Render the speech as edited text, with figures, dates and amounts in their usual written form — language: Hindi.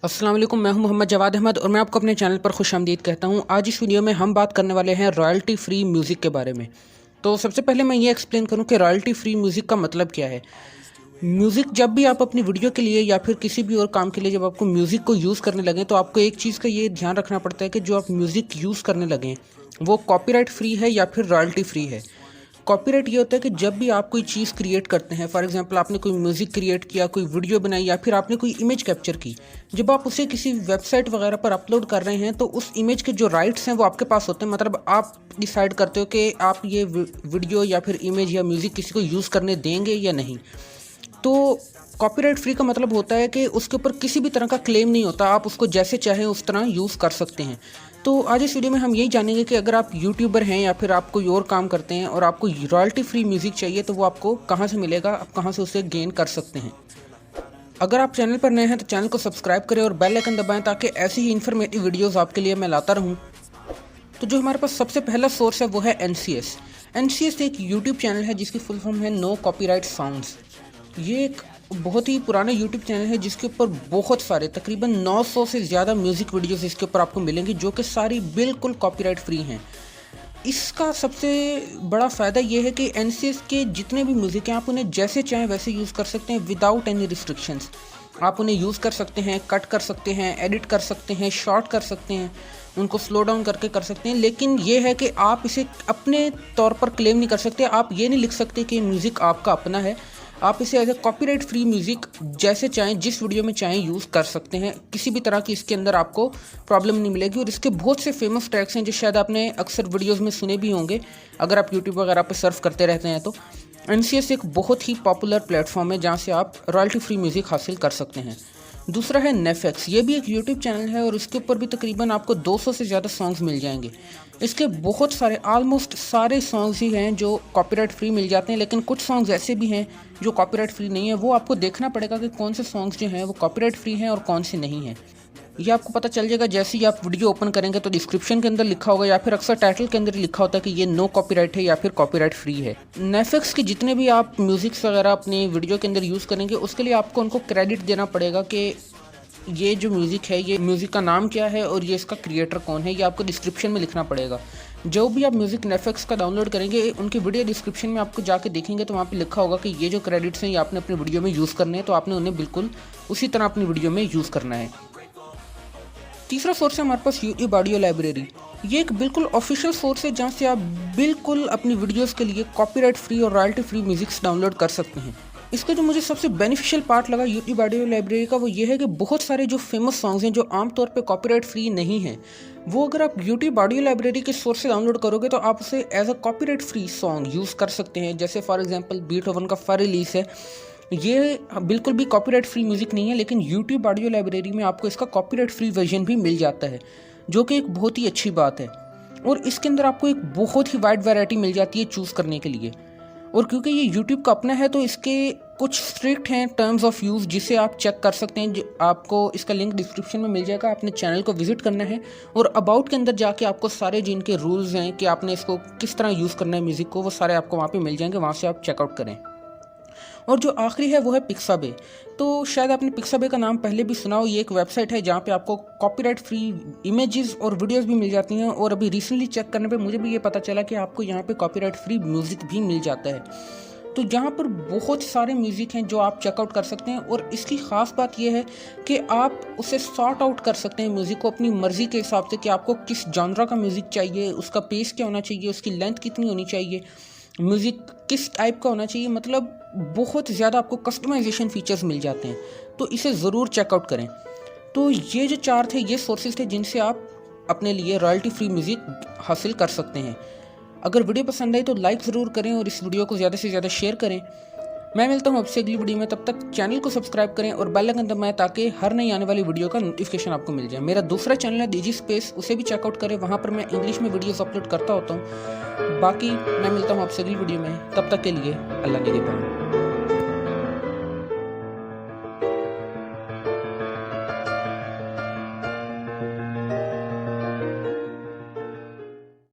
अस्सलाम वालेकुम, मैं हूं मोहम्मद जवाद अहमद और मैं आपको अपने चैनल पर खुशामदीद कहता हूं। आज इस वीडियो में हम बात करने वाले हैं रॉयल्टी फ्री म्यूज़िक के बारे में। तो सबसे पहले मैं ये एक्सप्लेन करूं कि रॉयल्टी फ्री म्यूज़िक का मतलब क्या है। म्यूज़िक जब भी आप अपनी वीडियो के लिए या फिर किसी भी और काम के लिए जब आपको म्यूज़िक को यूज़ करने लगें तो आपको एक चीज़ का ये ध्यान रखना पड़ता है कि जो आप म्यूज़िक यूज़ करने लगें वो कॉपीराइट फ्री है या फिर रॉयल्टी फ्री है। कॉपीराइट ये होता है कि जब भी आप कोई चीज़ क्रिएट करते हैं, फॉर एग्जांपल आपने कोई म्यूज़िक क्रिएट किया, कोई वीडियो बनाई या फिर आपने कोई इमेज कैप्चर की, जब आप उसे किसी वेबसाइट वगैरह पर अपलोड कर रहे हैं तो उस इमेज के जो राइट्स हैं वो आपके पास होते हैं। मतलब आप डिसाइड करते हो कि आप ये वीडियो या फिर इमेज या म्यूज़िक किसी को यूज़ करने देंगे या नहीं। तो कॉपीराइट फ्री का मतलब होता है कि उसके ऊपर किसी भी तरह का क्लेम नहीं होता, आप उसको जैसे चाहें उस तरह यूज़ कर सकते हैं। तो आज इस वीडियो में हम यही जानेंगे कि अगर आप यूट्यूबर हैं या फिर आप कोई और काम करते हैं और आपको रॉयल्टी फ्री म्यूज़िक चाहिए तो वो आपको कहाँ से मिलेगा, आप कहाँ से उसे गेन कर सकते हैं। अगर आप चैनल पर नए हैं तो चैनल को सब्सक्राइब करें और बेल आइकन दबाएं ताकि ऐसी ही इन्फॉर्मेटिव वीडियोज़ आपके लिए मैं लाता रहूँ। तो जो हमारे पास सबसे पहला सोर्स है वो है NCS। NCS एक यूट्यूब चैनल है जिसकी फुल फॉर्म है नो कॉपीराइट साउंड्स। ये एक बहुत ही पुराना यूट्यूब चैनल है जिसके ऊपर बहुत सारे तकरीबन 900 से ज़्यादा म्यूज़िक वीडियोस इसके ऊपर आपको मिलेंगी जो कि सारी बिल्कुल कॉपीराइट फ्री हैं। इसका सबसे बड़ा फ़ायदा ये है कि NCS के जितने भी म्यूज़िक हैं आप उन्हें जैसे चाहें वैसे यूज़ कर सकते हैं विदाउट एनी रिस्ट्रिक्शंस। आप उन्हें यूज़ कर सकते हैं, कट कर सकते हैं, एडिट कर सकते हैं, शॉर्ट कर सकते हैं, उनको स्लो डाउन करके कर सकते हैं। लेकिन ये है कि आप इसे अपने तौर पर क्लेम नहीं कर सकते। आप ये नहीं लिख सकते कि म्यूज़िक आपका अपना है। आप इसे as a copyright free music जैसे चाहें जिस वीडियो में चाहें यूज़ कर सकते हैं। किसी भी तरह की इसके अंदर आपको प्रॉब्लम नहीं मिलेगी। और इसके बहुत से फेमस ट्रैक्स हैं जो शायद आपने अक्सर वीडियोज़ में सुने भी होंगे अगर आप यूट्यूब वगैरह पर सर्फ करते रहते हैं। तो NCS एक बहुत ही पॉपुलर प्लेटफॉर्म है जहाँ से आप रॉयल्टी फ्री म्यूज़िक हासिल कर सकते हैं। दूसरा है नेफेक्स। ये भी एक यूट्यूब चैनल है और इसके ऊपर भी तकरीबन आपको 200 से ज़्यादा सॉन्ग्स मिल जाएंगे। इसके बहुत सारे ऑलमोस्ट सारे सॉन्ग्स ही हैं जो कॉपीराइट फ्री मिल जाते हैं, लेकिन कुछ सॉन्ग्स ऐसे भी हैं जो कॉपीराइट फ्री नहीं है। वो आपको देखना पड़ेगा कि कौन से सॉन्ग्स जो हैं वो कॉपीराइट फ्री हैं और कौन से नहीं हैं। ये आपको पता चल जाएगा जैसे ही आप वीडियो ओपन करेंगे तो डिस्क्रिप्शन के अंदर लिखा होगा या फिर अक्सर टाइटल के अंदर लिखा होता है कि ये नो कॉपीराइट है या फिर कॉपीराइट फ्री है। नेफेक्स के जितने भी आप म्यूज़िक्स वगैरह अपनी वीडियो के अंदर यूज़ करेंगे उसके लिए आपको उनको क्रेडिट देना पड़ेगा कि ये जो म्यूज़िक है ये म्यूज़िक का नाम क्या है और ये इसका क्रिएटर कौन है, ये आपको डिस्क्रिप्शन में लिखना पड़ेगा। जो भी आप म्यूज़िक नेफेक्स का डाउनलोड करेंगे उनकी वीडियो डिस्क्रिप्शन में आपको जाके देखेंगे तो वहाँ पे लिखा होगा कि ये जो क्रेडिट्स हैं ये आपने अपनी वीडियो में यूज़ करने हैं, तो आपने उन्हें बिल्कुल उसी तरह अपनी वीडियो में यूज़ करना है। तीसरा सोर्स है हमारे पास यूट्यूब ऑडियो लाइब्रेरी। ये एक बिल्कुल ऑफिशियल सोर्स है जहाँ से आप बिल्कुल अपनी वीडियोज़ के लिए कॉपीराइट फ्री और रॉयल्टी फ्री म्यूज़िक्स डाउनलोड कर सकते हैं। इसका जो मुझे सबसे बेनिफिशियल पार्ट लगा यूट्यूब ऑडियो लाइब्रेरी का वो ये है कि बहुत सारे जो फेमस सॉन्ग्स हैं जो आमतौर पे कॉपीराइट फ्री नहीं हैं, वो अगर आप यूट्यूब ऑडियो लाइब्रेरी के सोर्स से डाउनलोड करोगे तो आप उसे as a copyright free song use कर सकते हैं। जैसे फॉर एग्जांपल बीटहोवन का फर रिलीज है, ये बिल्कुल भी कॉपीराइट फ्री म्यूज़िक नहीं है, लेकिन यूट्यूब ऑडियो लाइब्रेरी में आपको इसका कॉपीराइट फ्री वर्जन भी मिल जाता है जो कि एक बहुत ही अच्छी बात है। और इसके अंदर आपको एक बहुत ही वाइड वैरायटी मिल जाती है चूज़ करने के लिए। और क्योंकि ये YouTube का अपना है तो इसके कुछ स्ट्रिक्ट हैं टर्म्स ऑफ यूज़ जिसे आप चेक कर सकते हैं। जो आपको इसका लिंक डिस्क्रिप्शन में मिल जाएगा। आपने चैनल को विजिट करना है और अबाउट के अंदर जाके आपको सारे जिनके रूल्स हैं कि आपने इसको किस तरह यूज़ करना है म्यूज़िक को, वो सारे आपको वहाँ पे मिल जाएंगे। वहाँ से आप चेकआउट करें। और जो आखिरी है वो है पिक्साबे। तो शायद आपने पिक्साबे का नाम पहले भी सुना हो। ये एक वेबसाइट है जहाँ पे आपको कॉपीराइट फ्री इमेजेस और वीडियोस भी मिल जाती हैं। और अभी रिसेंटली चेक करने पे मुझे भी ये पता चला कि आपको यहाँ पे कॉपीराइट फ्री म्यूज़िक भी मिल जाता है। तो यहाँ पर बहुत सारे म्यूज़िक हैं जो आप चेकआउट कर सकते हैं। और इसकी ख़ास बात यह है कि आप उसे सॉर्ट आउट कर सकते हैं म्यूज़िक को अपनी मर्ज़ी के हिसाब से कि आपको किस जॉनरा का म्यूज़िक चाहिए, उसका पेस क्या होना चाहिए, उसकी लेंथ कितनी होनी चाहिए, म्यूज़िक किस टाइप का होना चाहिए। मतलब बहुत ज़्यादा आपको कस्टमाइजेशन फीचर्स मिल जाते हैं, तो इसे ज़रूर चेकआउट करें। तो ये जो 4 थे ये सोर्सेज थे जिनसे आप अपने लिए रॉयल्टी फ्री म्यूज़िक हासिल कर सकते हैं। अगर वीडियो पसंद आई तो लाइक ज़रूर करें और इस वीडियो को ज़्यादा से ज़्यादा शेयर करें। मैं मिलता हूँ आपसे अगली वीडियो में, तब तक चैनल को सब्सक्राइब करें और बेल आइकन दबाएं ताकि हर नई आने वाली वीडियो का नोटिफिकेशन आपको मिल जाए। मेरा दूसरा चैनल है डीजी स्पेस, उसे भी चेकआउट करें। वहाँ पर मैं इंग्लिश में वीडियोस अपलोड करता होता हूँ। बाकी मैं मिलता हूँ आपसे अगली वीडियो में, तब तक के लिए अल्लाह निगहबान।